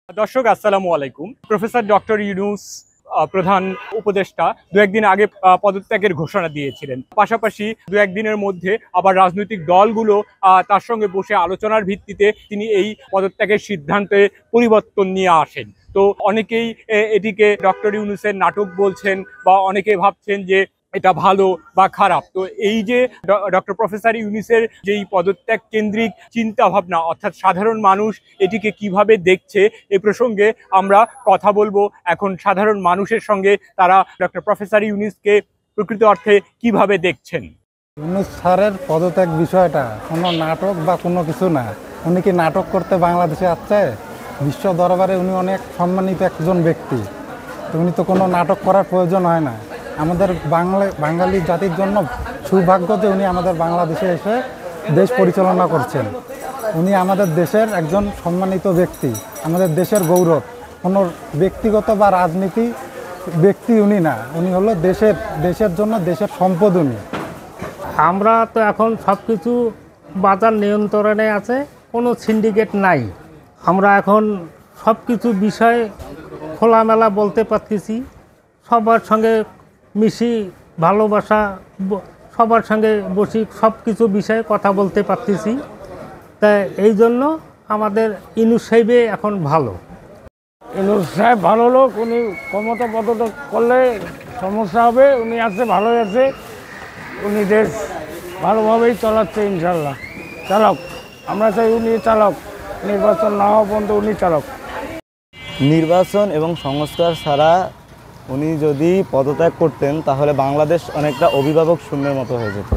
দর্শক আসসালামু আলাইকুম। প্রফেসর ডক্টর ইউনূস প্রধান উপদেষ্টা দু একদিন আগে পদত্যাগের ঘোষণা দিয়েছিলেন। পাশাপাশি দু একদিনের মধ্যে আবার রাজনৈতিক দলগুলো তার সঙ্গে বসে আলোচনার ভিত্তিতে তিনি এই পদত্যাগের সিদ্ধান্তে পরিবর্তন নিয়ে আসেন। তো অনেকেই এটিকে ডক্টর ইউনূসের নাটক বলছেন বা অনেকে ভাবছেন যে এটা ভালো বা খারাপ। তো এই যে ডক্টর প্রফেসর ইউনূসের যেই পদত্যাগ কেন্দ্রিক চিন্তা ভাবনা, অর্থাৎ সাধারণ মানুষ এটিকে কিভাবে দেখছে, এ প্রসঙ্গে আমরা কথা বলবো এখন সাধারণ মানুষের সঙ্গে। তারা ডক্টর প্রফেসর ইউনূসকে প্রকৃত অর্থে কিভাবে দেখছেন। ইউনূস স্যারের পদত্যাগ বিষয়টা কোনো নাটক বা কোনো কিছু না। উনি কি নাটক করতে বাংলাদেশে আসছে? বিশ্ব দরবারে উনি অনেক সম্মানিত একজন ব্যক্তি। তো উনি তো কোনো নাটক করার প্রয়োজন হয় না। আমাদের বাঙালি জাতির জন্য সৌভাগ্য যে উনি আমাদের বাংলাদেশে এসে দেশ পরিচালনা করছেন। উনি আমাদের দেশের একজন সম্মানিত ব্যক্তি, আমাদের দেশের গৌরব। কোনো ব্যক্তিগত বা রাজনীতি ব্যক্তি উনি না, উনি হলো দেশের জন্য দেশের সম্পদ উনি। আমরা তো এখন সব কিছু বাজার নিয়ন্ত্রণে আছে, কোনো সিন্ডিকেট নাই। আমরা এখন সব কিছু বিষয় খোলামেলা বলতে পারতেছি, সবার সঙ্গে মিশি, ভালোবাসা, সবার সঙ্গে বসি, সব কিছু বিষয়ে কথা বলতে পারতেছি। তাই এই জন্য আমাদের ইউনূস সাহেব এখন ভালো। ইউনূস সাহেব ভালো লোক, উনি ক্ষমতা পদত্যাগ করলে সমস্যা হবে। উনি আছে, ভালোই আছে, উনি দেশ ভালোভাবেই চালাচ্ছে ইনশাল্লাহ। চালক, আমরা চাই উনি চালক, নির্বাচন না হওয়া পর্যন্ত উনি চালক। নির্বাচন এবং সংস্কার ছাড়া উনি যদি পদত্যাগ করতেন তাহলে বাংলাদেশ অনেকটা অভিভাবক শূন্যের মতো হয়ে যেত।